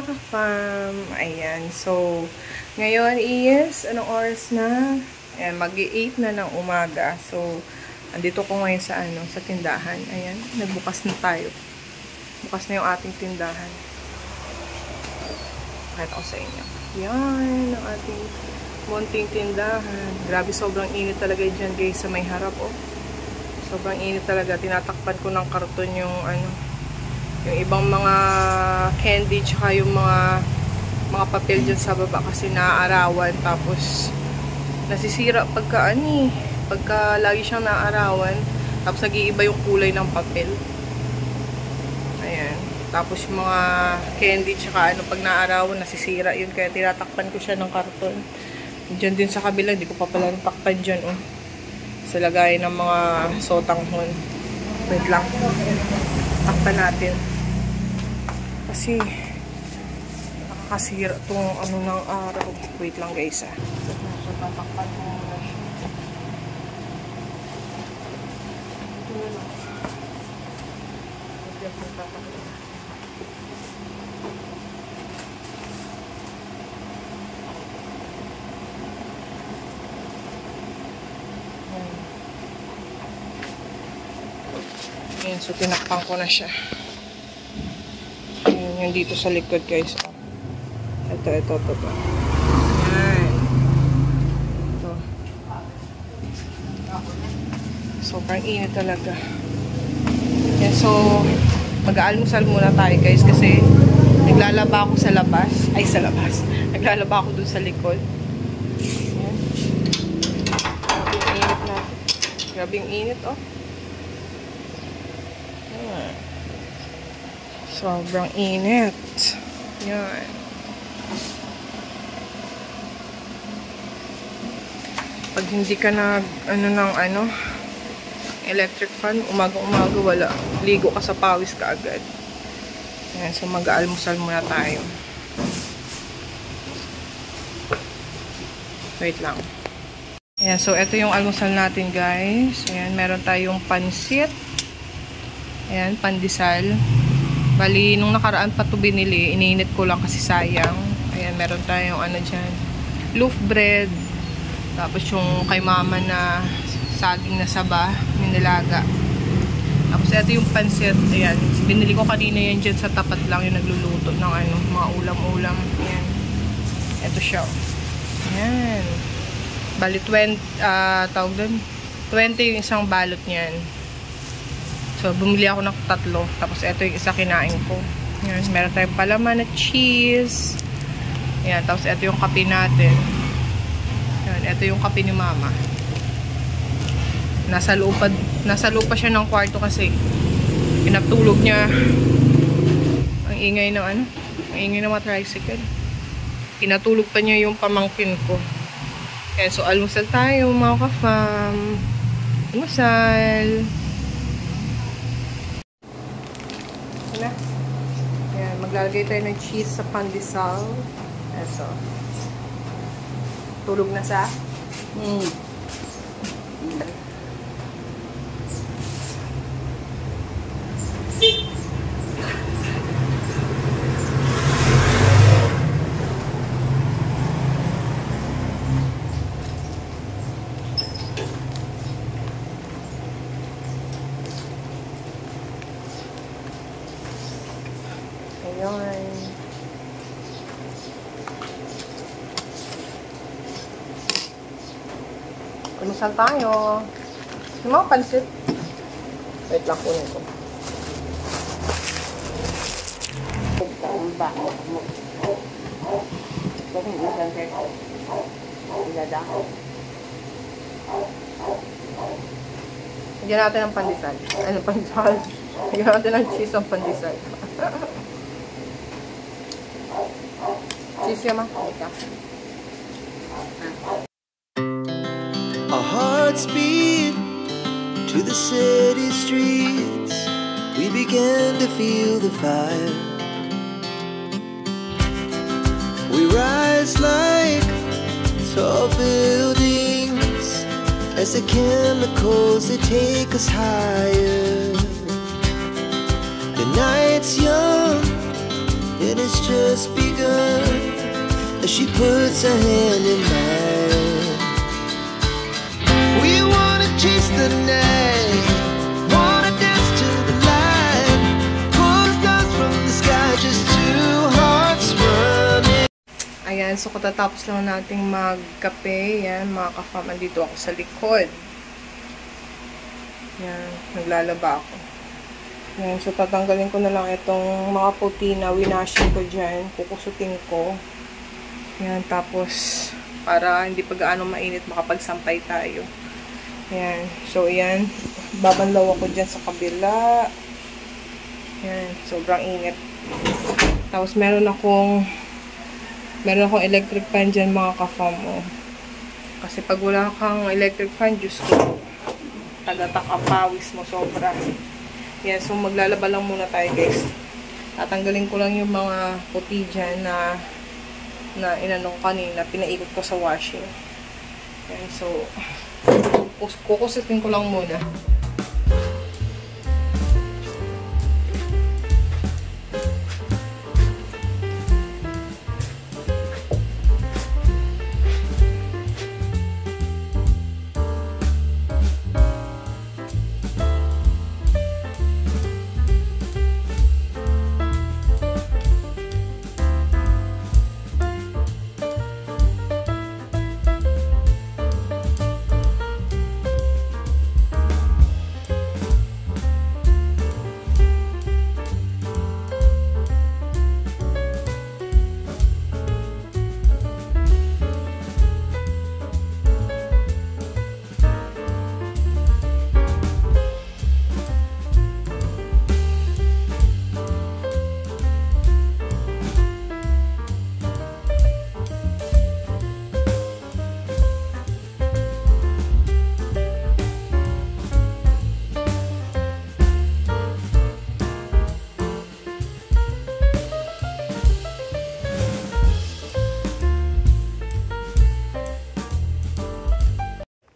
mga ka-fam. Ayan. So, ngayon is, anong oras na? Ayan, mag-8 na ng umaga. So, andito ko ngayon sa, sa tindahan. Ayan, nagbukas na tayo. Bukas na yung ating tindahan. Pakita ko sa inyo. Yan, ang ating munting tindahan. Grabe, sobrang init talaga dyan, guys, sa may harap, oh. Sobrang init talaga. Tinatakpan ko ng karton yung, yung ibang mga candy, tsaka yung mga papel dyan sa baba kasi naaarawan. Tapos nasisira pagka pagka lagi siyang naaarawan. Tapos nag-iiba yung kulay ng papel. Ayan. Tapos yung mga candy tsaka pag naaarawan nasisira yun. Kaya tinatakpan ko siya ng karton. Dyan din sa kabila, hindi ko pa pala natakpan dyan, oh. Sa lagay ng mga sotanghon. Wait lang. Takpan natin. Kasi nakakasira itong ng araw. Wait lang, guys, So, tatakpan ko muna siya. Ito na lang. Ito yung tatakpan. Ayan, so tinakpan ko na siya. Ayan, yung dito sa likod, guys. Ito. Ayan. Ito. Sobrang init talaga. Ayan, so mag-aalmusal muna tayo, guys, kasi naglalaba ako sa labas. Ay, sa labas. Naglalaba ako dun sa likod. Ayan. Grabe yung init natin. Grabe yung init, oh. Sobrang init. Yan. Pag hindi ka electric fan, umaga-umaga wala. Ligo ka sa pawis ka agad. Yan, so mag-aalmusal muna tayo. Wait lang. Ayan, so ito yung almusal natin, guys. Ayan, meron tayong pansit. Ayan, pandesal. Bali, nung nakaraan pa ito binili, iniinit ko lang kasi sayang. Ayan, meron tayong dyan, loaf bread. Tapos yung kay mama na saging na saba, nilaga. Tapos ito yung pansit. Ayan, binili ko kanina yan dyan sa tapat lang yung nagluluto ng mga ulam-ulam. Ayan. Ito siya. Ayan. Bali, 20 yung isang balot niyan. So, bumili ako ng 3. Tapos, ito yung isa kinain ko. Ayan, meron tayong palaman na cheese. Ayan, tapos ito yung kape natin. Ayan, ito yung kape ni mama. Nasa loob pa siya ng kwarto kasi pinatulog niya. Ang ingay ng ang ingay ng mga tricycle. Pinatulog pa niya yung pamangkin ko. Ayan, so almusal tayo, mga ka-fam. Almusal. Ayan, maglalagay tayo ng cheese sa pandesal. Eso. Tulog na sa? Ayan. Kumisal tayo. Yung mga pansit. Wait lang po nito. Lagyan natin ng pandesal. Pandesal? Lagyan natin ng cheese ang pandesal. Cheese yaman. Our hearts beat to the city streets. We began to feel the fire. We rise like tall buildings as the chemicals they take us higher. The night's young and it's just begun. As she puts her hand in mine, we wanna chase the night, wanna dance to the light, pull the stars from the sky, just two hearts running. Ayan, so katatapos lang nating magkape. Yan, mga ka-fam, andito ako sa likod. Yan, naglalaba ako. Yan, so tatanggalin ko na lang itong mga puti na winashing ko dyan. Kukusutin ko. Yan, tapos para hindi pa gaano mainit, makapagsampay tayo. Yan, so yan, babanlaw ako dyan sa kabila. Yan, sobrang init. Tapos meron akong electric fan dyan, mga ka-fam. Oh. Kasi pag wala kang electric fan, Diyos ko, taga-takapawis mo sobra. Yan, so maglalaba lang muna tayo, guys. Tatanggalin ko lang yung mga puti dyan na inanong kanina, pinaikot ko sa washing. Yan, so kukusitin ko lang muna.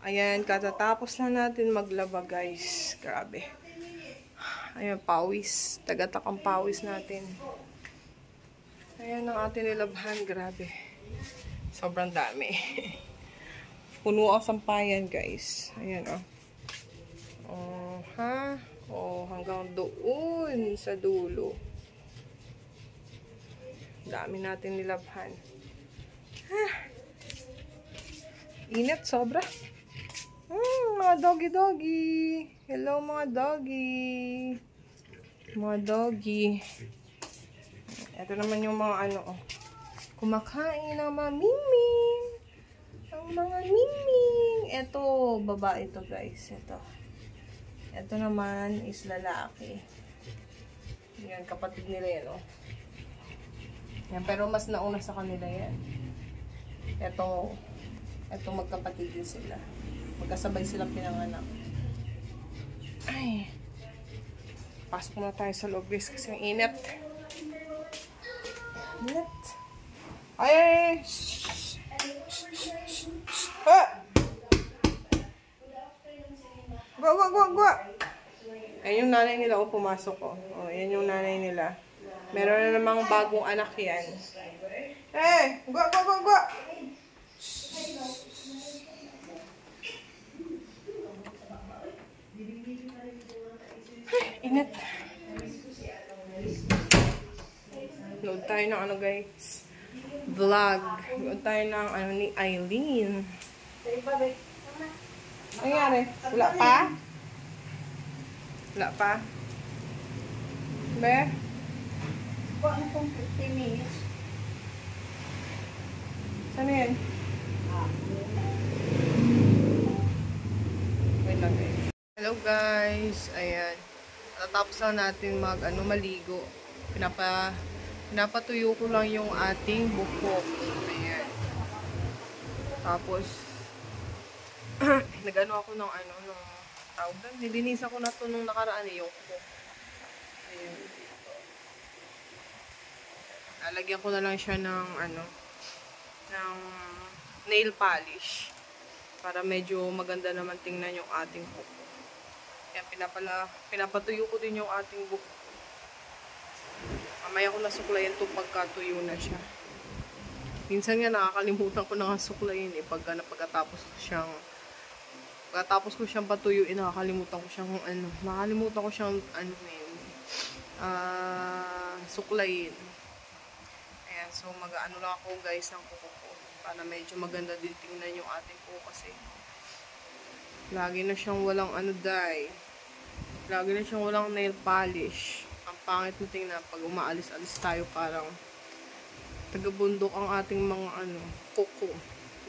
Ayan, katatapos lang natin maglaba, guys. Grabe. Ayan, pawis. Tagatakang pawis natin. Ayan ang ating nilabhan. Grabe. Sobrang dami. Puno ang sampayan, guys. Ayan, oh. Oh, ha? Oh, hanggang doon sa dulo. Dami natin nilabhan. Ha? Init, sobra. Mga doggy. Hello, mga doggy. Mga doggy. Ito naman yung mga ano, oh. Kumakain ng mga miming. Ang mga miming. Ito, babae ito, guys. Ito naman is lalaki. Yan, kapatid nila yan, oh. Yan, pero mas nauna sa kanila yan. Ito magkapatid din sila. Magkasabay silang pinanganak. Ay. Pasok na tayo sa loob, guys, kasi ang init. Init. Ay! Ah! Gwa! Ayan yung nanay nila, oh, pumasok, oh. Oh, yan yung nanay nila. Meron na namang bagong anak yan. Eh! Gwa! Init. Load tayo ng ano, guys. Vlog. Load tayo ng ano ni Eileen. Ano nangyari? Wala pa? Wala pa? Be? Kuha mo kong 15 minutes. Saan yan? Wait lang, guys. Hello, guys. Ayan. Natapos lang natin maligo. Pinapatuyo ko lang yung ating buhok. Ayan. Tapos, nag-ano ako ng tawag doon. Nilinisan ko na ito nung nakaraan yung buhok. Ayan. Lalagyan ko na lang siya ng ng nail polish. Para medyo maganda naman tingnan yung ating buhok. Yan, pinapatuyo ko din yung ating buhok. Mamaya ko nasuklayan to pagka tuyo na siya. Minsan nga nakakalimutan ko na nga suklayin eh. Pagkatapos ko siyang patuyuin, nakakalimutan ko siyang suklayin. Ayan, so mag-ano lang ako guys ng kuko ko. Para medyo maganda din tingnan yung ating kuko kasi. Lagi na siyang walang dye. Lagi na siyang walang nail polish. Ang pangit na tingnan pag umaalis-alis tayo parang taga-bundok ang ating mga kuko.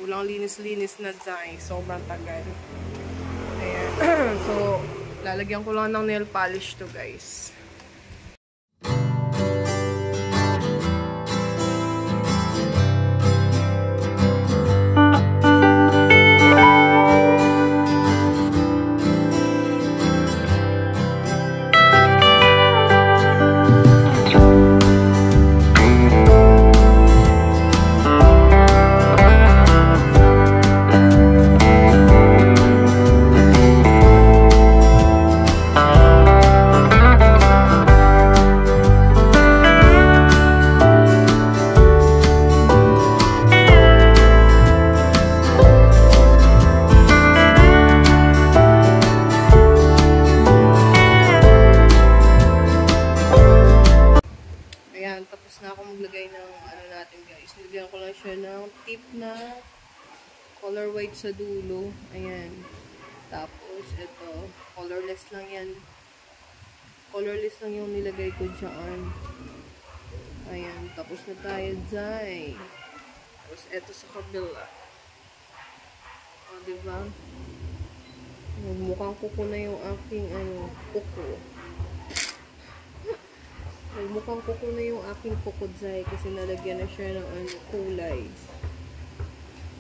Walang linis-linis na dye. Sobrang tagal. Ayan. So, lalagyan ko lang ng nail polish to guys. Tapos na ako maglagay ng natin guys. Nilagyan ko lang siya ng tip na color white sa dulo. Ayan. Tapos ito, colorless lang yan. Colorless lang yung nilagay ko dyan. Ayan. Tapos na tayo dyan. Tapos ito sa kabila. O, diba? Mukhang kuko na yung aking kuko. Mukhang kuko na yung aking kukudzay kasi nalagyan na siya ng kulay.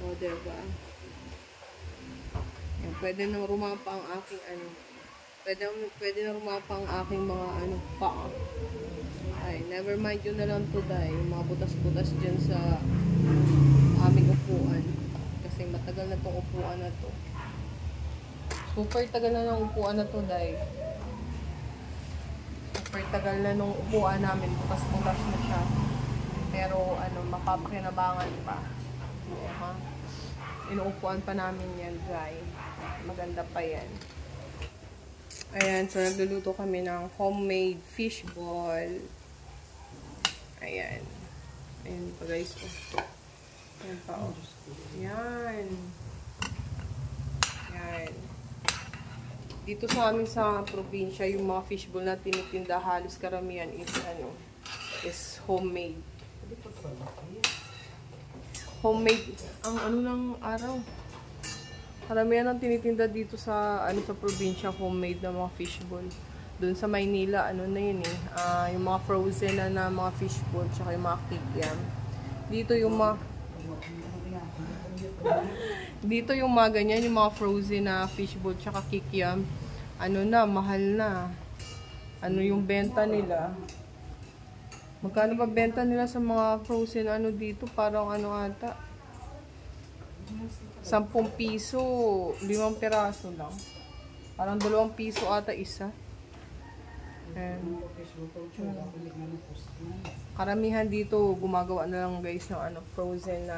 O, diba? Yan, pwede na rumapa ang aking pwede na rumapa ang aking mga paa. Ay, never mind yun na lang to dahil yung mga butas-butas dyan sa aming upuan. Kasi matagal na tong upuan na to. Super tagal na ng upuan na to dahil super tagal na nung upuan namin, butas-butas na siya. Pero mapapakinabangan pa. Inuupuan pa namin yan, dry. Maganda pa yan. Ayan, so nagluluto kami ng homemade fish ball. Ayan. Ayan pa guys. Ayan pa oh. Ayan. Ayan. Dito sa amin sa probinsya, yung mga fishbowl na tinitinda halos karamihan is homemade. Homemade ang ng araw. Karamihan ang tinitinda dito sa sa probinsya, homemade na mga fishbowl. Doon sa Maynila, na yun yung mga frozen na mga fishbowl, tsaka yung mga kikiam. Dito yung mga ganyan, yung mga frozen na fishbowl tsaka kikiam, mahal na. Yung benta nila? Magkano ba benta nila sa mga frozen dito? Parang ata? 10 piso, 5 piraso lang. Parang 2 piso ata isa. Karamihan dito gumagawa na lang guys ng frozen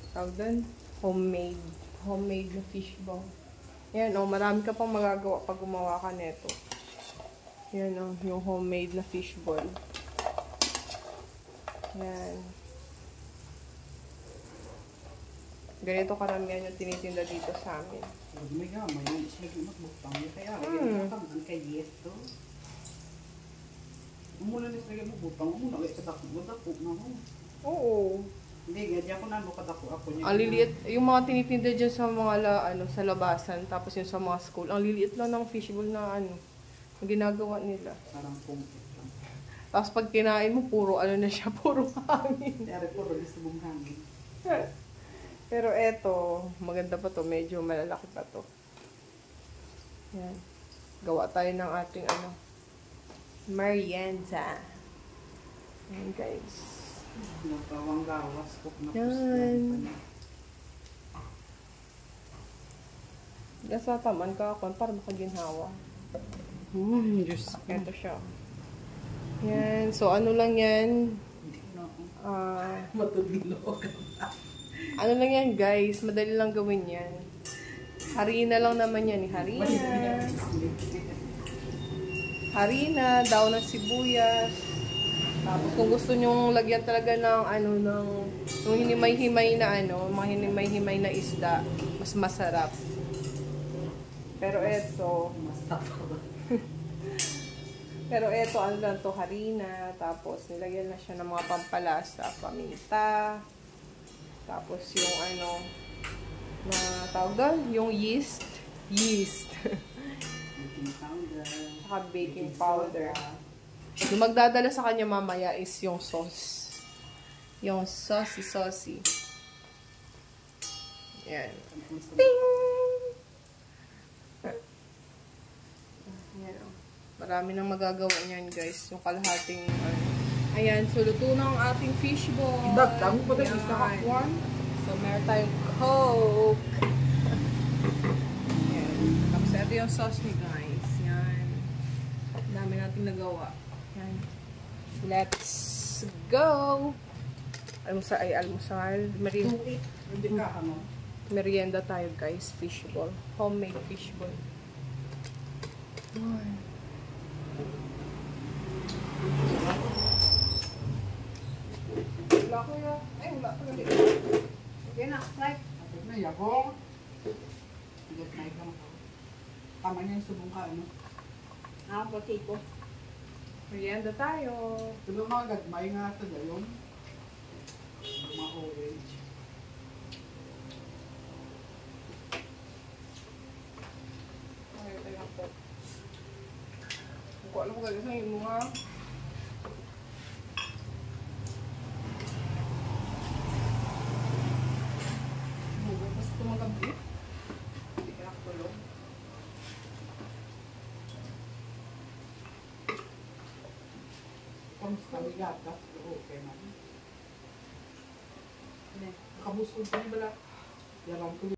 tawag doon, homemade na fishbowl. Yan marami ka pang magagawa pag gumawa ka nito. Yan yung homemade na fishbowl. Yan. Ganito karamihan yung tinitinda dito sa amin. Oo. Hindi, ganyan ko na kadako ako niya. Ang liliit, yung mga tinitinda dyan sa mga sa labasan, tapos yung sa mga school, ang liliit lang ng fishbowl na ang ginagawa nila. Parang pumpit lang. Tapos pag kinain mo, puro na siya, puro hangin. Pero puro gusto mong hangin. Pero eto, maganda pa to, medyo malalaki pa to. Yan. Gawa tayo ng ating merienda. Yan guys. Nagawang gawas ko na yan. Gasa taman ka ako para makaginhawa. Diyos. Ito siya. Yan. So, ano lang yan? Hindi na ako. Ah, Matulilog. ano lang yan, guys? Madali lang gawin yan. Harina lang naman yan. Harina. Harina, daw ng sibuyas. Tapos kung gusto nyong lagyan talaga ng ano ng yung hinimay-himay na ano, mga hinimay-himay na isda, mas masarap. Pero eto, ano lang to, harina, tapos nilagyan na siya ng mga pampalasa, paminta. Tapos yung ano na tawag doon, yung yeast. Baking powder. Saka baking powder. Yung magdadala sa kanya mamaya is yung sauce. Yung saucy. Yan. Ting! Yan. Marami nang magagawa niyan, guys. Yung kalahating, ayan. So, luto na ang ating fishball. Dagdag mo ba tayo Yan. isa kakwan? So, meron tayong Coke. Yan. Tapos, ito yung sauce ni guys. Yan. Ang dami nating nagawa. Yan. Let's go! Almusal. Hindi ka ano. Merienda tayo, guys. Fishball. Homemade fishball. Ay. Wala ko yan. Ay, wala ko yan. Okay na, like. Kapag na yabong. Higit na ikaw. Tama niya yung subong ka ano. Ang pati ko. Merienda tayo. Tulong mga gagmay nga sa gayon. Mga orange. Ay, tayo po. Kung alam ko gagawin yung mga basta tumagabi. Hindi ka nakatulog. Kamusta may gatas? Okay na. Kabusog ka bala. Yaran ko